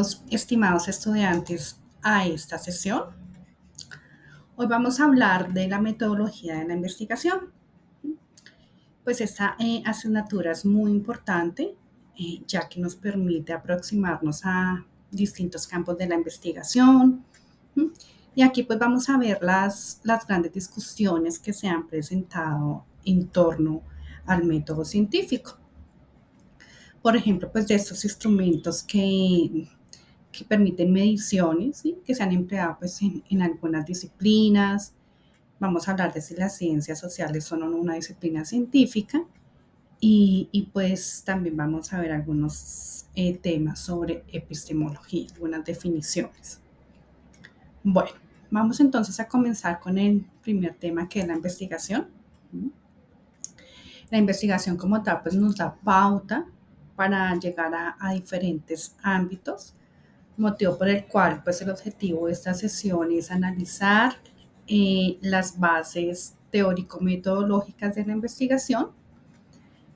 Bienvenidos, estimados estudiantes, a esta sesión. Hoy vamos a hablar de la metodología de la investigación. Pues esta asignatura es muy importante, ya que nos permite aproximarnos a distintos campos de la investigación. Y aquí pues vamos a ver las grandes discusiones que se han presentado en torno al método científico. Por ejemplo, pues de estos instrumentos que permiten mediciones, ¿sí? Que se han empleado pues, en algunas disciplinas. Vamos a hablar de si las ciencias sociales son o no una disciplina científica y pues también vamos a ver algunos temas sobre epistemología, algunas definiciones. Bueno, vamos entonces a comenzar con el primer tema, que es la investigación. La investigación como tal pues nos da pauta para llegar a diferentes ámbitos, motivo por el cual pues el objetivo de esta sesión es analizar las bases teórico-metodológicas de la investigación,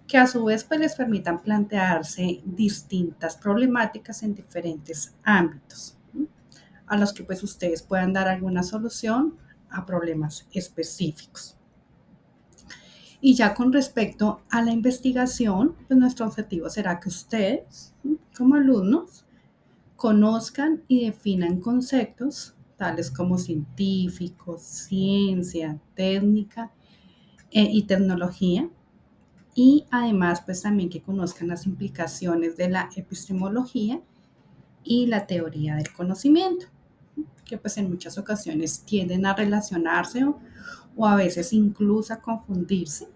que a su vez pues les permitan plantearse distintas problemáticas en diferentes ámbitos, ¿sí? A los que pues ustedes puedan dar alguna solución a problemas específicos. Y ya con respecto a la investigación, pues nuestro objetivo será que ustedes, ¿sí?, como alumnos, conozcan y definan conceptos tales como científicos, ciencia, técnica y tecnología, y además pues también que conozcan las implicaciones de la epistemología y la teoría del conocimiento, que pues en muchas ocasiones tienden a relacionarse o a veces incluso a confundirse,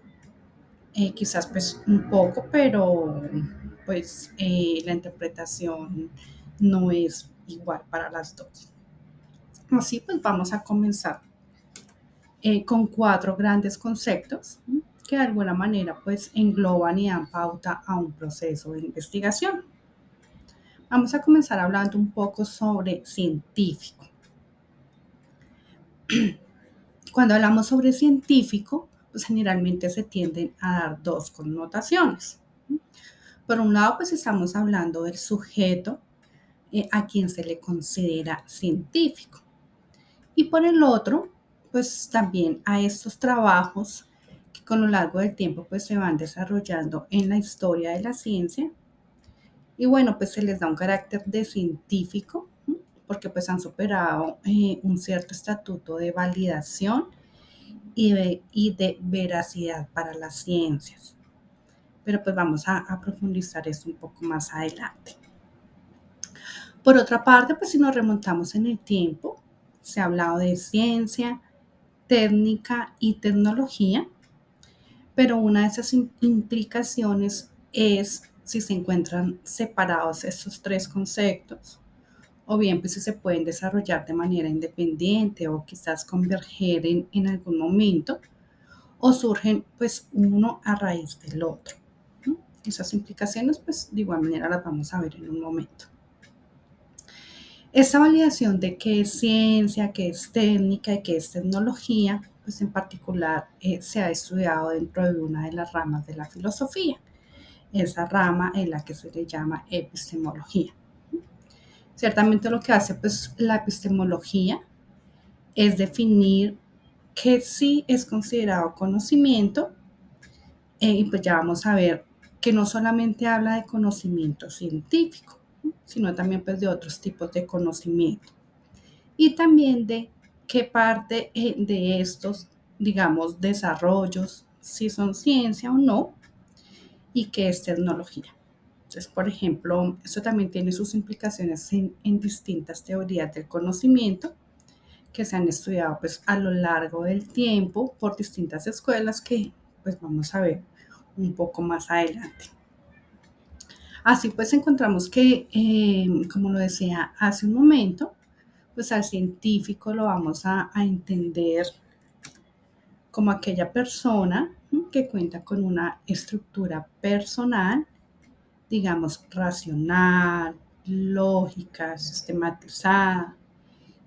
quizás pues un poco, pero pues la interpretación no es igual para las dos. Así pues vamos a comenzar con 4 grandes conceptos, ¿sí?, que de alguna manera pues engloban y dan pauta a un proceso de investigación. Vamos a comenzar hablando un poco sobre científico. Cuando hablamos sobre científico, pues generalmente se tienden a dar 2 connotaciones. Por un lado, pues estamos hablando del sujeto a quien se le considera científico. Y por el otro, pues también a estos trabajos que con lo largo del tiempo pues se van desarrollando en la historia de la ciencia. Y bueno, pues se les da un carácter de científico, ¿sí?, porque pues han superado un cierto estatuto de validación y de veracidad para las ciencias. Pero pues vamos a profundizar esto un poco más adelante. Por otra parte, pues si nos remontamos en el tiempo, se ha hablado de ciencia, técnica y tecnología, pero una de esas implicaciones es si se encuentran separados estos 3 conceptos, o bien pues si se pueden desarrollar de manera independiente o quizás converger en algún momento, o surgen pues uno a raíz del otro. Esas implicaciones pues de igual manera las vamos a ver en un momento. Esta validación de qué es ciencia, qué es técnica y qué es tecnología, pues en particular se ha estudiado dentro de una de las ramas de la filosofía. Esa rama es la que se le llama epistemología. Ciertamente lo que hace pues la epistemología es definir qué sí es considerado conocimiento, y pues ya vamos a ver que no solamente habla de conocimiento científico, sino también pues de otros tipos de conocimiento. Y también de qué parte de estos, digamos, desarrollos, si son ciencia o no, y qué es tecnología. Entonces, por ejemplo, esto también tiene sus implicaciones en distintas teorías del conocimiento que se han estudiado pues, a lo largo del tiempo por distintas escuelas que pues, vamos a ver un poco más adelante. Así pues encontramos que, como lo decía hace un momento, pues al científico lo vamos a entender como aquella persona que cuenta con una estructura personal, digamos, racional, lógica, sistematizada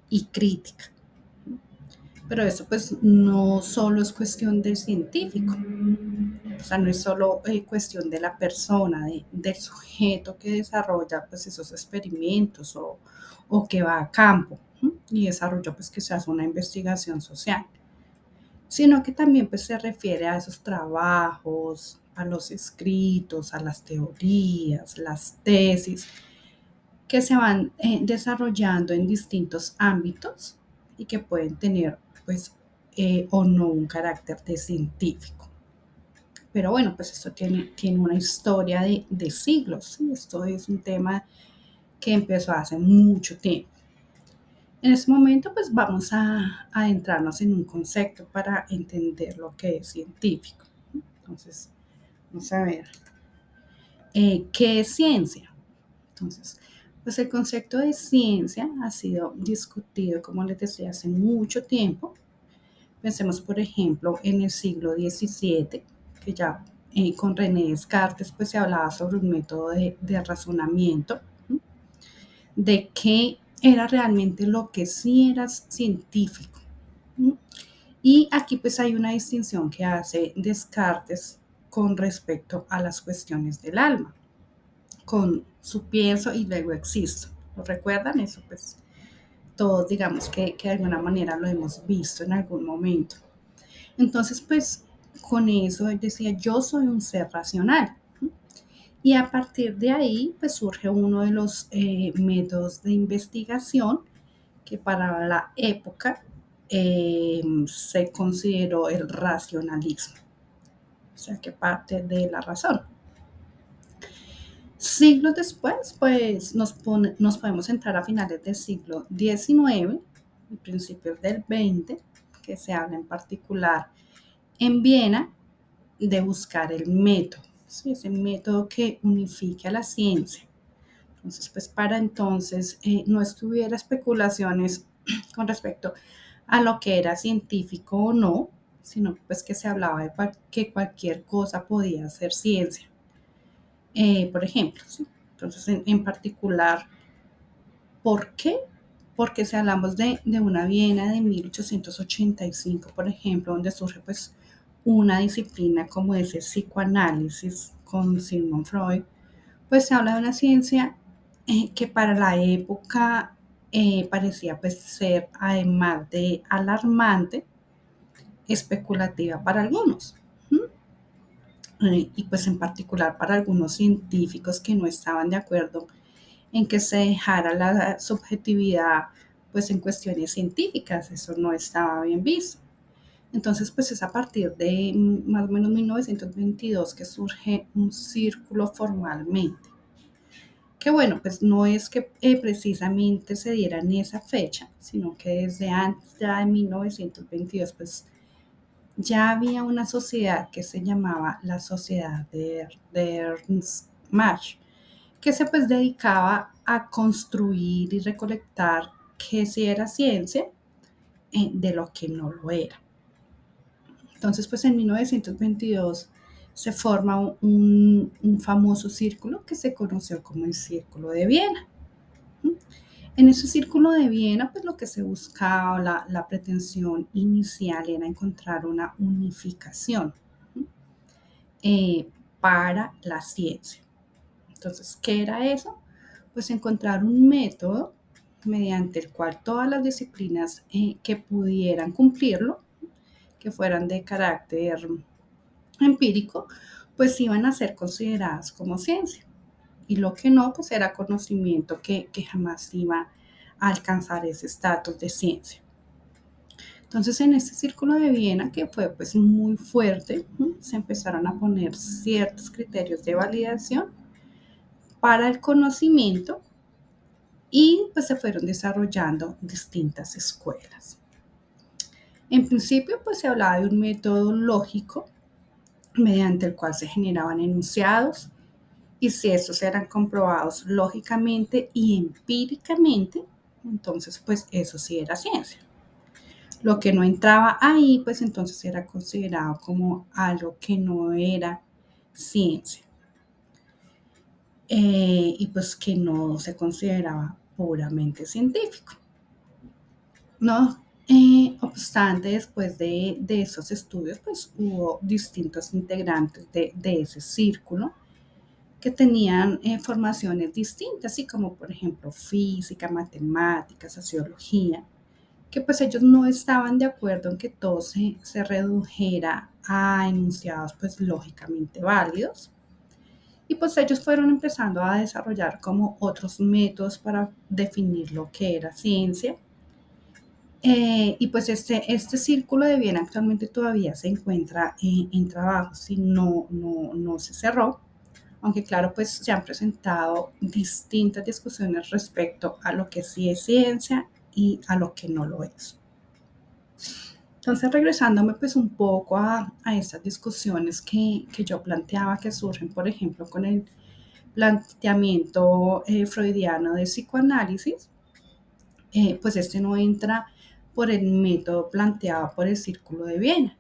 y crítica. Pero eso pues no solo es cuestión del científico, o sea, no es solo cuestión de la persona, del sujeto que desarrolla pues esos experimentos o que va a campo, ¿sí? Y desarrolla pues que se hace una investigación social, sino que también pues se refiere a esos trabajos, a los escritos, a las teorías, las tesis que se van desarrollando en distintos ámbitos y que pueden tener pues o no un carácter de científico. Pero bueno, pues esto tiene una historia de siglos, ¿sí? Esto es un tema que empezó hace mucho tiempo. En este momento, pues vamos a adentrarnos en un concepto para entender lo que es científico. Entonces, vamos a ver, ¿qué es ciencia? Entonces, pues el concepto de ciencia ha sido discutido, como les decía, hace mucho tiempo. Pensemos, por ejemplo, en el siglo XVII, que ya con René Descartes pues, se hablaba sobre un método de razonamiento, ¿sí? De qué era realmente lo que sí era científico. ¿Sí? Y aquí pues hay una distinción que hace Descartes con respecto a las cuestiones del alma, con su pienso y luego existo. ¿Lo recuerdan? Eso pues todos digamos que de alguna manera lo hemos visto en algún momento. Entonces pues con eso él decía yo soy un ser racional. Y a partir de ahí pues surge uno de los métodos de investigación que para la época se consideró el racionalismo, o sea que parte de la razón. Siglos después, pues nos podemos entrar a finales del siglo XIX y principios del XX, que se habla en particular en Viena de buscar el método, ¿sí? Ese método que unifique a la ciencia. Entonces, pues para entonces no estuviera especulaciones con respecto a lo que era científico o no, sino pues que se hablaba de que cualquier cosa podía ser ciencia. Por ejemplo, ¿sí? Entonces en particular, ¿por qué? Porque si hablamos de una Viena de 1885, por ejemplo, donde surge pues una disciplina como es el psicoanálisis con Sigmund Freud, pues se habla de una ciencia que para la época parecía pues ser, además de alarmante, especulativa para algunos. Y pues en particular para algunos científicos que no estaban de acuerdo en que se dejara la subjetividad pues en cuestiones científicas, eso no estaba bien visto. Entonces pues es a partir de más o menos 1922 que surge un círculo formalmente. Que bueno, pues no es que precisamente se diera en esa fecha, sino que desde antes ya de 1922 pues ya había una sociedad que se llamaba la Sociedad de Ernst Mach, que se pues dedicaba a construir y recolectar qué sí era ciencia de lo que no lo era. Entonces pues en 1922 se forma un famoso círculo que se conoció como el Círculo de Viena. En ese círculo de Viena, pues lo que se buscaba, la pretensión inicial era encontrar una unificación eh, para la ciencia. Entonces, ¿qué era eso? Pues encontrar un método mediante el cual todas las disciplinas que pudieran cumplirlo, que fueran de carácter empírico, pues iban a ser consideradas como ciencia. Y lo que no, pues era conocimiento que jamás iba a alcanzar ese estatus de ciencia. Entonces, en este círculo de Viena, que fue pues muy fuerte, se empezaron a poner ciertos criterios de validación para el conocimiento y pues se fueron desarrollando distintas escuelas. En principio, pues se hablaba de un método lógico mediante el cual se generaban enunciados y si estos eran comprobados lógicamente y empíricamente, entonces pues eso sí era ciencia. Lo que no entraba ahí, pues entonces era considerado como algo que no era ciencia y pues que no se consideraba puramente científico, ¿no? Obstante, después de esos estudios, pues hubo distintos integrantes de ese círculo que tenían formaciones distintas, así como por ejemplo física, matemáticas, sociología, que pues ellos no estaban de acuerdo en que todo se redujera a enunciados pues lógicamente válidos. Y pues ellos fueron empezando a desarrollar como otros métodos para definir lo que era ciencia. Y pues este círculo de bien actualmente todavía se encuentra en trabajo, si no se cerró, aunque claro, pues se han presentado distintas discusiones respecto a lo que sí es ciencia y a lo que no lo es. Entonces, regresándome pues un poco a estas discusiones que yo planteaba que surgen, por ejemplo, con el planteamiento freudiano de psicoanálisis, pues este no entra por el método planteado por el Círculo de Viena.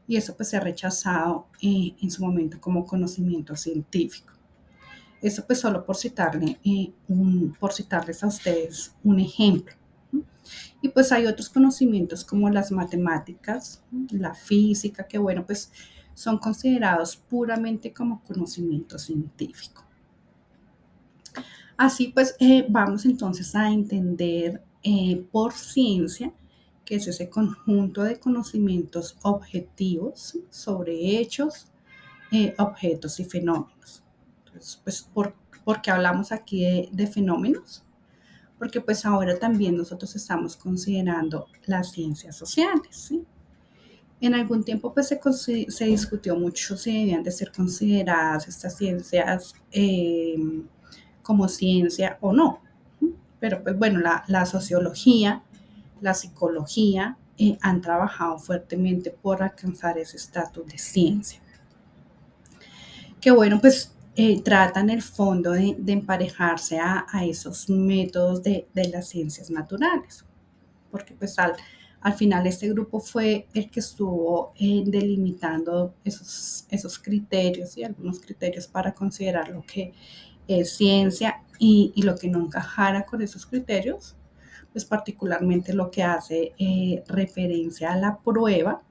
Y eso pues se ha rechazado en su momento como conocimiento científico. Eso pues solo por citarles a ustedes un ejemplo. Y pues hay otros conocimientos como las matemáticas, la física, que bueno, pues son considerados puramente como conocimiento científico. Así pues, vamos entonces a entender por ciencia, que es ese conjunto de conocimientos objetivos sobre hechos, objetos y fenómenos. Entonces, pues, ¿por qué hablamos aquí de fenómenos? Porque pues ahora también nosotros estamos considerando las ciencias sociales, ¿sí? En algún tiempo pues se discutió mucho si debían de ser consideradas estas ciencias como ciencia o no. Pero pues bueno, la sociología, la psicología han trabajado fuertemente por alcanzar ese estatus de ciencia. Que bueno, pues tratan el fondo de emparejarse a esos métodos de las ciencias naturales, porque pues al final este grupo fue el que estuvo delimitando esos criterios y algunos criterios para considerar lo que es ciencia y lo que no encajara con esos criterios, pues particularmente lo que hace referencia a la prueba,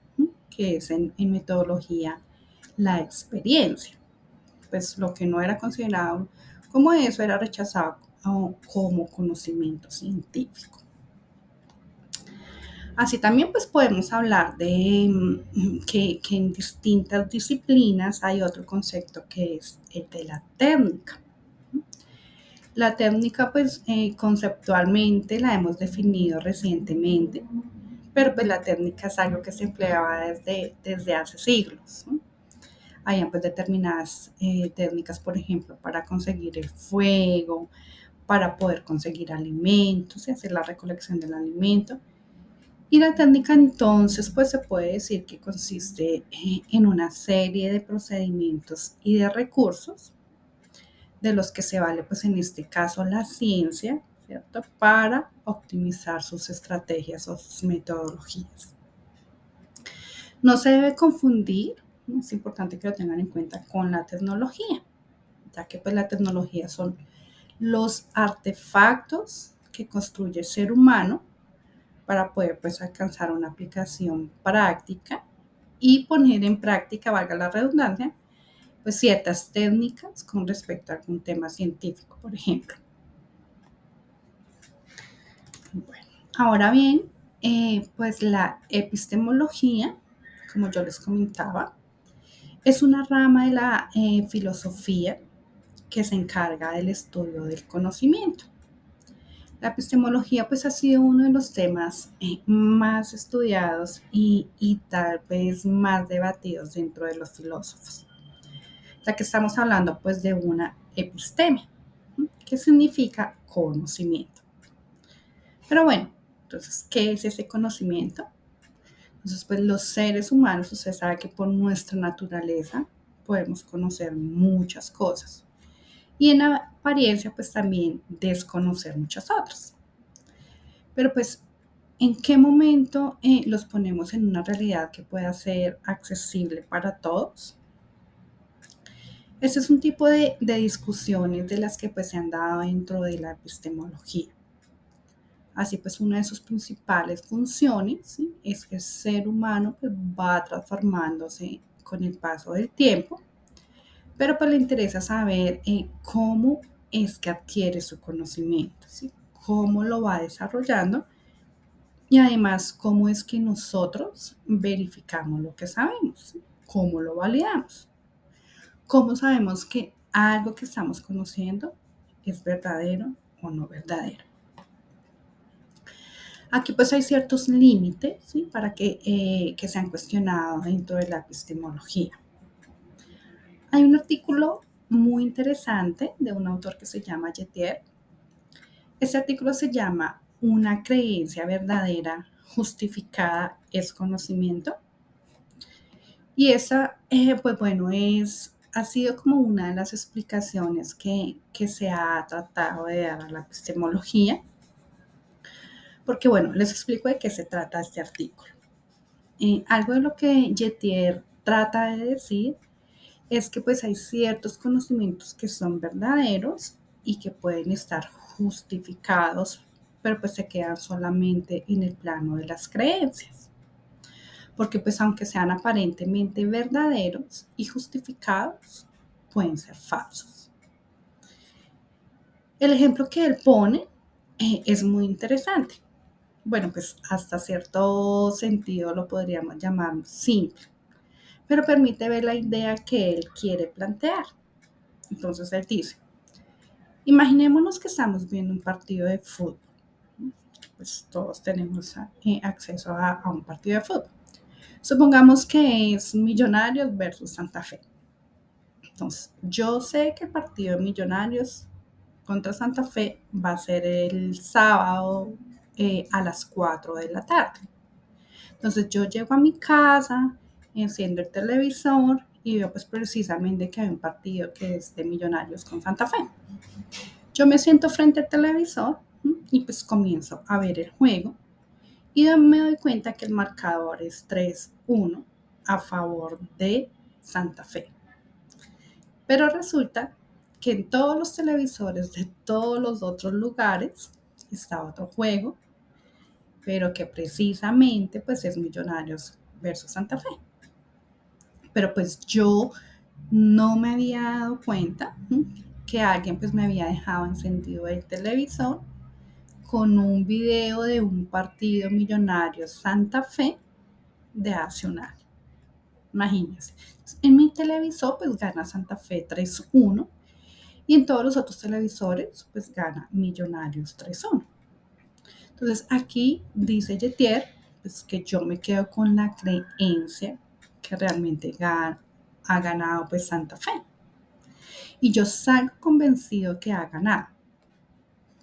que es en metodología la experiencia. Pues lo que no era considerado como eso era rechazado como conocimiento científico. Así también pues podemos hablar de que en distintas disciplinas hay otro concepto que es el de la técnica. La técnica pues conceptualmente la hemos definido recientemente, pero pues la técnica es algo que se empleaba desde hace siglos, ¿no? Hay pues determinadas técnicas, por ejemplo, para conseguir el fuego, para poder conseguir alimentos y hacer la recolección del alimento. Y la técnica entonces pues se puede decir que consiste en una serie de procedimientos y de recursos de los que se vale pues en este caso la ciencia, ¿cierto? Para optimizar sus estrategias o sus metodologías. No se debe confundir, ¿no? Es importante que lo tengan en cuenta con la tecnología, ya que pues la tecnología son los artefactos que construye el ser humano para poder pues alcanzar una aplicación práctica y poner en práctica, valga la redundancia, pues ciertas técnicas con respecto a algún tema científico, por ejemplo. Bueno, ahora bien, pues la epistemología, como yo les comentaba, es una rama de la filosofía que se encarga del estudio del conocimiento. La epistemología pues ha sido uno de los temas más estudiados y tal vez más debatidos dentro de los filósofos, ya que estamos hablando pues de una episteme, que significa conocimiento. Pero bueno, entonces, ¿qué es ese conocimiento? Entonces, pues los seres humanos, usted sabe que por nuestra naturaleza podemos conocer muchas cosas y en apariencia pues también desconocer muchas otras. Pero pues, ¿en qué momento los ponemos en una realidad que pueda ser accesible para todos? Este es un tipo de discusiones de las que pues se han dado dentro de la epistemología. Así pues, una de sus principales funciones, ¿sí?, es que el ser humano pues, va transformándose con el paso del tiempo, pero pues le interesa saber cómo es que adquiere su conocimiento, ¿sí?, cómo lo va desarrollando y además cómo es que nosotros verificamos lo que sabemos, ¿sí?, cómo lo validamos, cómo sabemos que algo que estamos conociendo es verdadero o no verdadero. Aquí pues hay ciertos límites, ¿sí?, para que se han cuestionado dentro de la epistemología. Hay un artículo muy interesante de un autor que se llama Jettier. Este artículo se llama ¿Una creencia verdadera justificada es conocimiento? Y esa, pues bueno, ha sido como una de las explicaciones que se ha tratado de dar a la epistemología, porque bueno, les explico de qué se trata este artículo. Algo de lo que Jettier trata de decir es que pues hay ciertos conocimientos que son verdaderos y que pueden estar justificados, pero pues se quedan solamente en el plano de las creencias. Porque pues aunque sean aparentemente verdaderos y justificados, pueden ser falsos. El ejemplo que él pone es muy interesante. Bueno, pues hasta cierto sentido lo podríamos llamar simple, pero permite ver la idea que él quiere plantear. Entonces él dice, imaginémonos que estamos viendo un partido de fútbol. Pues todos tenemos acceso a un partido de fútbol. Supongamos que es Millonarios versus Santa Fe. Entonces, yo sé que el partido de Millonarios contra Santa Fe va a ser el sábado a las 4 de la tarde. Entonces, yo llego a mi casa, enciendo el televisor y veo pues precisamente que hay un partido que es de Millonarios con Santa Fe. Yo me siento frente al televisor y pues comienzo a ver el juego y me doy cuenta que el marcador es 3-1 a favor de Santa Fe. Pero resulta que en todos los televisores de todos los otros lugares está otro juego, pero que precisamente pues es Millonarios versus Santa Fe. Pero pues yo no me había dado cuenta que alguien pues me había dejado encendido el televisor con un video de un partido Millonarios Santa Fe de hace un año. Imagínense. En mi televisor pues gana Santa Fe 3-1 y en todos los otros televisores pues gana Millonarios 3-1. Entonces aquí dice Jettier pues, que yo me quedo con la creencia que realmente ha ganado pues Santa Fe. Y yo salgo convencido que ha ganado.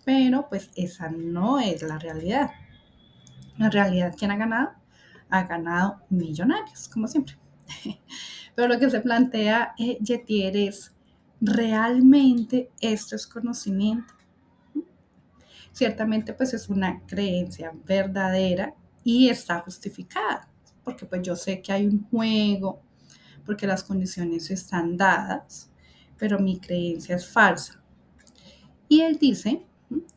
Pero pues esa no es la realidad. En realidad, ¿quién ha ganado? Ha ganado Millonarios, como siempre. Pero lo que se plantea Jettier es, ¿realmente esto es conocimiento? Ciertamente pues es una creencia verdadera y está justificada, porque pues yo sé que hay un juego, porque las condiciones están dadas, pero mi creencia es falsa. Y él dice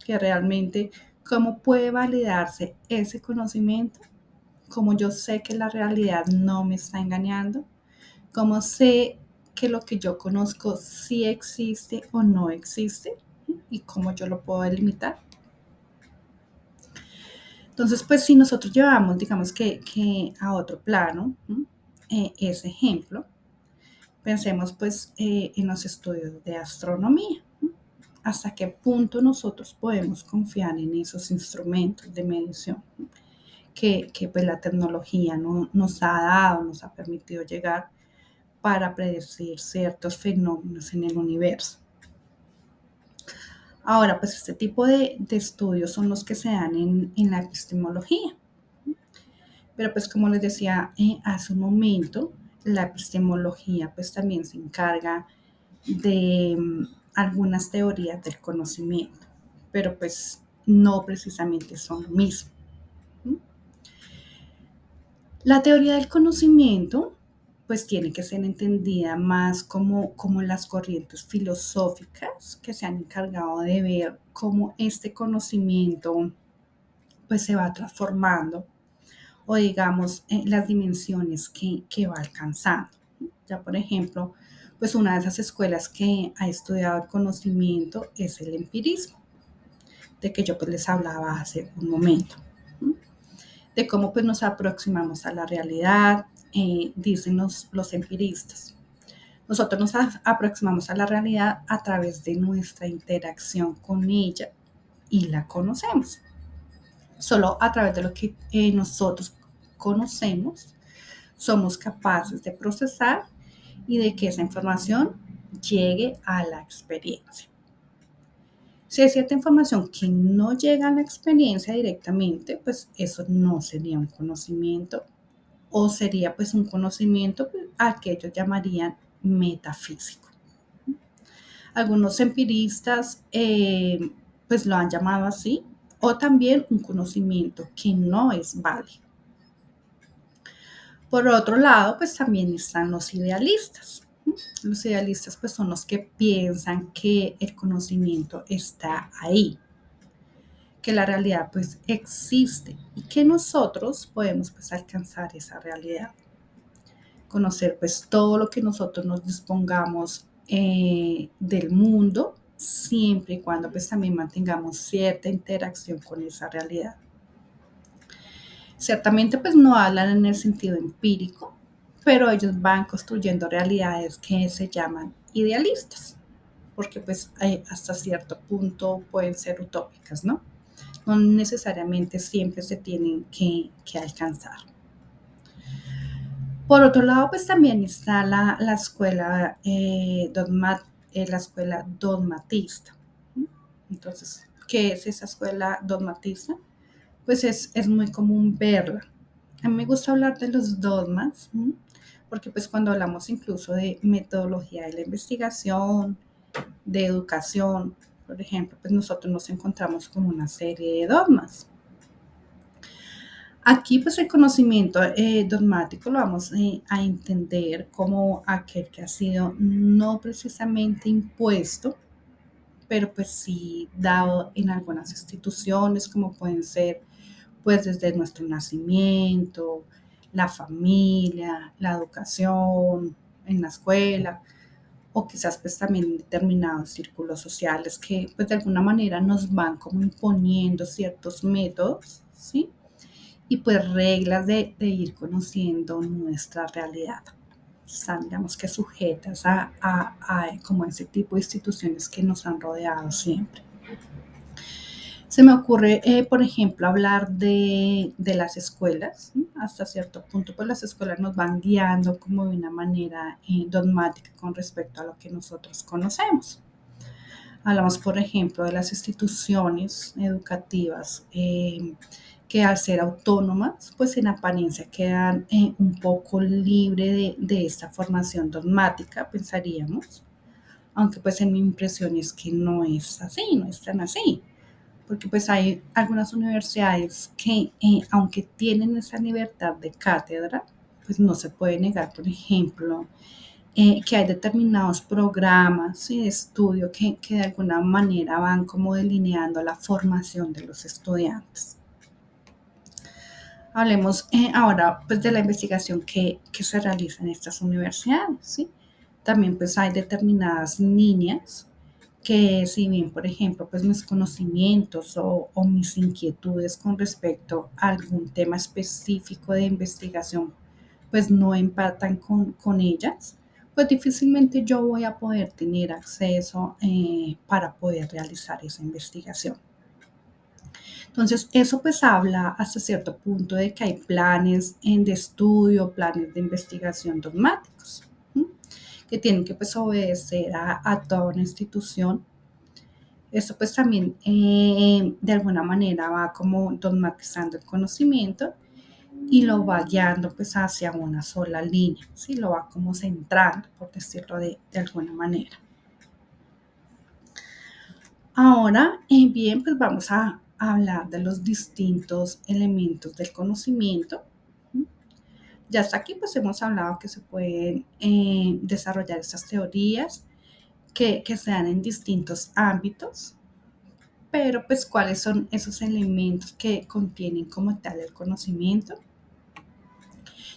que realmente, ¿cómo puede validarse ese conocimiento? Como yo sé que la realidad no me está engañando, cómo sé que lo que yo conozco sí existe o no existe y cómo yo lo puedo delimitar. Entonces, pues si nosotros llevamos, digamos que a otro plano, ese ejemplo, pensemos pues en los estudios de astronomía. ¿Hasta qué punto nosotros podemos confiar en esos instrumentos de medición que pues la tecnología nos ha dado, nos ha permitido llegar para predecir ciertos fenómenos en el universo? Ahora, pues este tipo de estudios son los que se dan en la epistemología. Pero pues como les decía hace un momento, la epistemología pues también se encarga de algunas teorías del conocimiento, pero pues no precisamente son lo mismo. La teoría del conocimiento pues tiene que ser entendida más como las corrientes filosóficas que se han encargado de ver cómo este conocimiento pues se va transformando o digamos las dimensiones que va alcanzando. Ya por ejemplo, pues una de esas escuelas que ha estudiado el conocimiento es el empirismo, de que yo pues les hablaba hace un momento, ¿no? De cómo pues nos aproximamos a la realidad, dicen los empiristas. Nosotros nos aproximamos a la realidad a través de nuestra interacción con ella y la conocemos. Solo a través de lo que nosotros conocemos somos capaces de procesar y de que esa información llegue a la experiencia. Si hay cierta información que no llega a la experiencia directamente, pues eso no sería un conocimiento o sería pues un conocimiento al que ellos llamarían metafísico. Algunos empiristas pues lo han llamado así, o también un conocimiento que no es válido. Por otro lado, pues también están los idealistas. Los idealistas pues son los que piensan que el conocimiento está ahí, que la realidad pues existe y que nosotros podemos pues alcanzar esa realidad. Conocer pues todo lo que nosotros nos dispongamos del mundo, siempre y cuando pues también mantengamos cierta interacción con esa realidad. Ciertamente pues no hablan en el sentido empírico, pero ellos van construyendo realidades que se llaman idealistas, porque pues hasta cierto punto pueden ser utópicas, ¿no? No necesariamente siempre se tienen que alcanzar. Por otro lado, pues también está la escuela, la escuela dogmatista. Entonces, ¿qué es esa escuela dogmatista? Pues es muy común verla. A mí me gusta hablar de los dogmas, ¿sí? Porque pues cuando hablamos incluso de metodología de la investigación, de educación, por ejemplo, pues nosotros nos encontramos con una serie de dogmas. Aquí pues el conocimiento dogmático lo vamos a entender como aquel que ha sido no precisamente impuesto, pero pues sí dado en algunas instituciones como pueden ser pues desde nuestro nacimiento, la familia, la educación, en la escuela, o quizás pues también en determinados círculos sociales que pues de alguna manera nos van como imponiendo ciertos métodos, ¿sí? Y pues reglas de ir conociendo nuestra realidad. Están, digamos que sujetas a como ese tipo de instituciones que nos han rodeado siempre. Se me ocurre, por ejemplo, hablar de las escuelas. ¿Sí? Hasta cierto punto, pues las escuelas nos van guiando como de una manera dogmática con respecto a lo que nosotros conocemos. Hablamos, por ejemplo, de las instituciones educativas que al ser autónomas, pues en apariencia quedan un poco libre de esta formación dogmática, pensaríamos, aunque pues en mi impresión es que no es así, no es tan así, porque pues hay algunas universidades que aunque tienen esa libertad de cátedra, pues no se puede negar, por ejemplo, que hay determinados programas ¿sí? De estudio que de alguna manera van como delineando la formación de los estudiantes. Hablemos ahora pues de la investigación que se realiza en estas universidades. ¿Sí? También pues hay determinadas líneas que si bien, por ejemplo, pues mis conocimientos o mis inquietudes con respecto a algún tema específico de investigación, pues no empatan con ellas, pues difícilmente yo voy a poder tener acceso para poder realizar esa investigación. Entonces, eso pues habla hasta cierto punto de que hay planes de estudio, planes de investigación dogmáticos, ¿sí? Que tienen que pues obedecer a toda una institución. Esto pues también de alguna manera va como dogmatizando el conocimiento y lo va guiando pues hacia una sola línea, ¿sí? Lo va como centrando, por decirlo de alguna manera. Ahora, bien, pues vamos a hablar de los distintos elementos del conocimiento. Ya hasta aquí pues hemos hablado que se pueden desarrollar estas teorías que se dan en distintos ámbitos. pero pues cuáles son esos elementos que contienen como tal el conocimiento.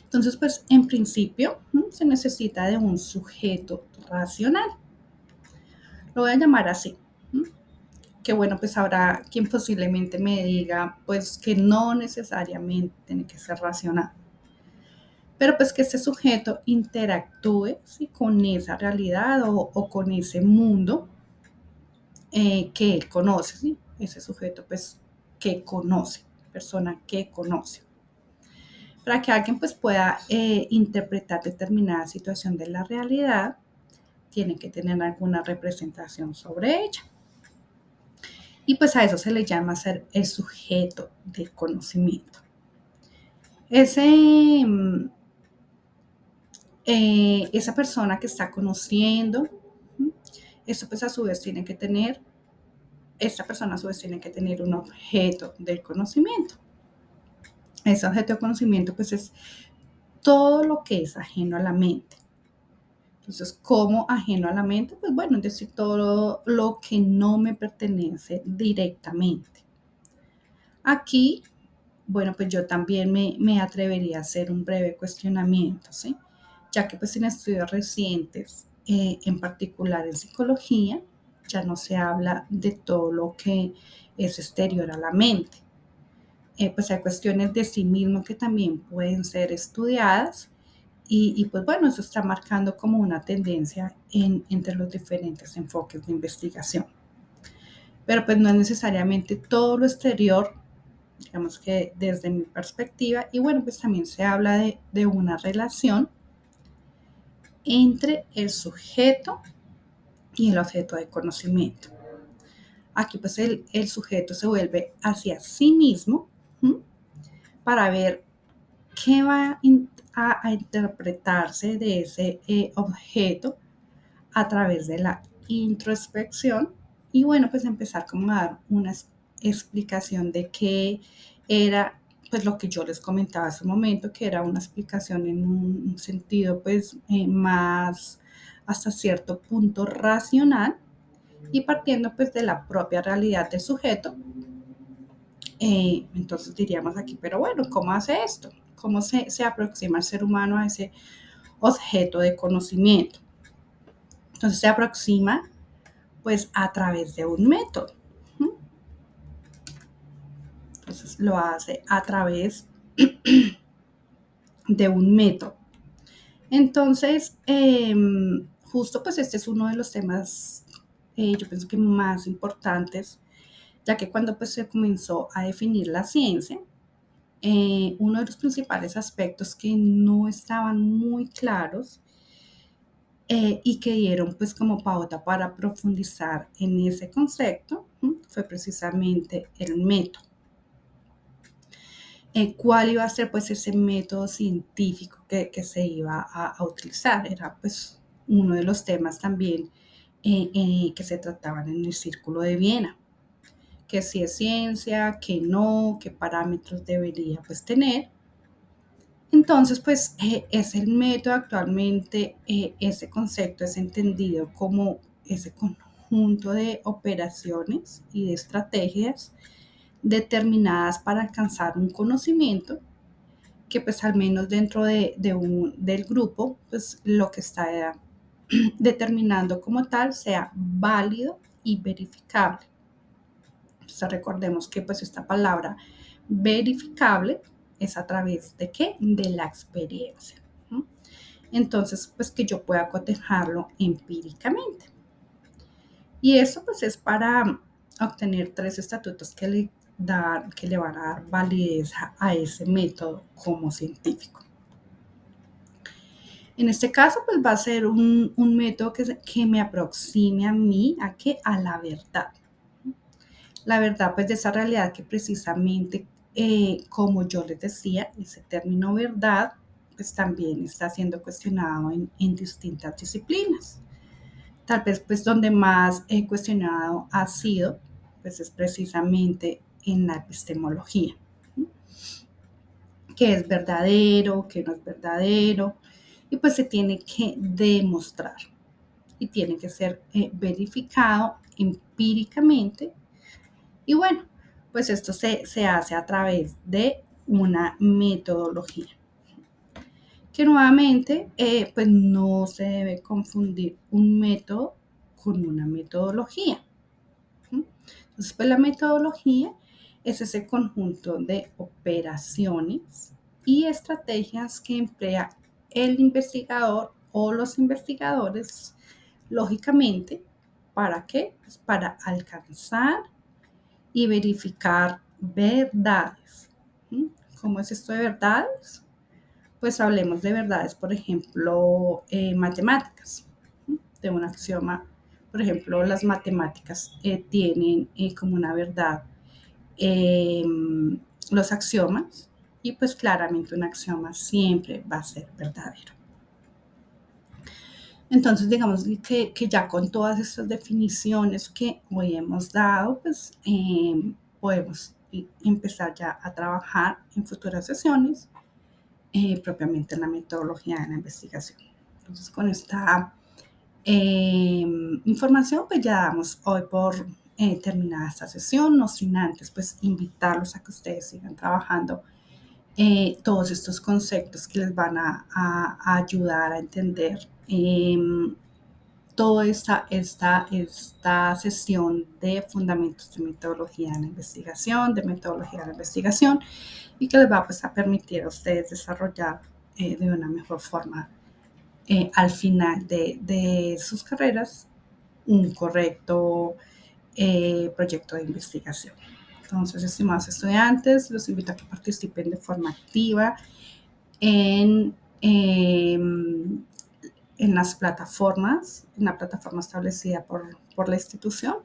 Entonces, pues en principio se necesita de un sujeto racional. Lo voy a llamar así. Que bueno, pues habrá quien posiblemente me diga pues que no necesariamente tiene que ser racional, pero pues que este sujeto interactúe, ¿sí?, con esa realidad o con ese mundo que él conoce, ¿sí? Ese sujeto pues que conoce, persona que conoce, para que alguien pues pueda interpretar determinada situación de la realidad, tiene que tener alguna representación sobre ella. Y pues a eso se le llama ser el sujeto del conocimiento. Ese, esa persona que está conociendo, eso pues a su vez tiene que tener, esta persona a su vez tiene que tener un objeto del conocimiento. Ese objeto de conocimiento pues es todo lo que es ajeno a la mente. Entonces, ¿cómo ajeno a la mente? Pues bueno, es decir, todo lo que no me pertenece directamente. Aquí, bueno, pues yo también me atrevería a hacer un breve cuestionamiento, ¿sí? Ya que pues en estudios recientes, en particular en psicología, ya no se habla de todo lo que es exterior a la mente. Pues hay cuestiones de sí mismo que también pueden ser estudiadas y pues bueno, eso está marcando como una tendencia entre los diferentes enfoques de investigación. Pero pues no es necesariamente todo lo exterior, digamos que desde mi perspectiva, y bueno, pues también se habla de una relación entre el sujeto y el objeto de conocimiento. Aquí pues el sujeto se vuelve hacia sí mismo, ¿sí?, para ver qué va a interpretarse de ese objeto a través de la introspección y bueno, pues empezar como a dar una explicación de qué era pues lo que yo les comentaba hace un momento, que era una explicación en un sentido pues más hasta cierto punto racional y partiendo pues de la propia realidad del sujeto. Entonces diríamos aquí, pero bueno, ¿cómo hace esto? ¿Cómo se aproxima el ser humano a ese objeto de conocimiento? Entonces se aproxima pues a través de un método. Entonces lo hace a través de un método. Entonces, justo pues este es uno de los temas, yo pienso que más importantes, ya que cuando pues se comenzó a definir la ciencia, uno de los principales aspectos que no estaban muy claros y que dieron pues como pauta para profundizar en ese concepto fue precisamente el método. ¿Cuál iba a ser pues ese método científico que se iba a utilizar? Era pues uno de los temas también que se trataban en el Círculo de Viena, que si es ciencia, que no, qué parámetros debería pues tener. Entonces, pues es el método actualmente, ese concepto es entendido como ese conjunto de operaciones y de estrategias determinadas para alcanzar un conocimiento que pues al menos dentro del grupo, pues lo que está determinando como tal sea válido y verificable. Entonces recordemos que pues esta palabra verificable es a través de qué? De la experiencia. ¿No? Entonces, pues que yo pueda cotejarlo empíricamente. Y eso pues es para obtener 3 estatutos que le van a dar validez a ese método como científico. En este caso, pues va a ser un método que me aproxime a mí, ¿a qué? A la verdad. La verdad, pues de esa realidad que precisamente, como yo les decía, ese término verdad, pues también está siendo cuestionado en distintas disciplinas. Tal vez, pues donde más cuestionado ha sido, pues es precisamente en la epistemología. ¿Qué es verdadero? ¿Qué no es verdadero? Y pues se tiene que demostrar y tiene que ser verificado empíricamente Y bueno, pues esto se hace a través de una metodología que nuevamente pues no se debe confundir un método con una metodología. Entonces, pues la metodología es ese conjunto de operaciones y estrategias que emplea el investigador o los investigadores, lógicamente, ¿para qué? Pues para alcanzar y verificar verdades. ¿Cómo es esto de verdades? Pues hablemos de verdades, por ejemplo, matemáticas, de un axioma. Por ejemplo, las matemáticas tienen como una verdad eh, los axiomas y pues claramente un axioma siempre va a ser verdadero. Entonces, digamos que ya con todas estas definiciones que hoy hemos dado, pues podemos empezar ya a trabajar en futuras sesiones propiamente en la metodología de la investigación. Entonces, con esta información, pues ya damos hoy por terminada esta sesión, no sin antes, pues invitarlos a que ustedes sigan trabajando todos estos conceptos que les van a ayudar a entender toda esta sesión de fundamentos de metodología en la investigación, de metodología de la investigación, y que les va pues, a permitir a ustedes desarrollar de una mejor forma al final de sus carreras un correcto proyecto de investigación. Entonces, estimados estudiantes, los invito a que participen de forma activa en, eh, en las plataformas, en la plataforma establecida por la institución,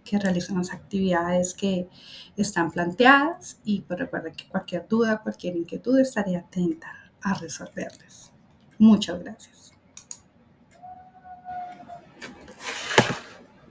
que realicen las actividades que están planteadas y pues recuerden que cualquier duda, cualquier inquietud estaré atenta a resolverles. Muchas gracias.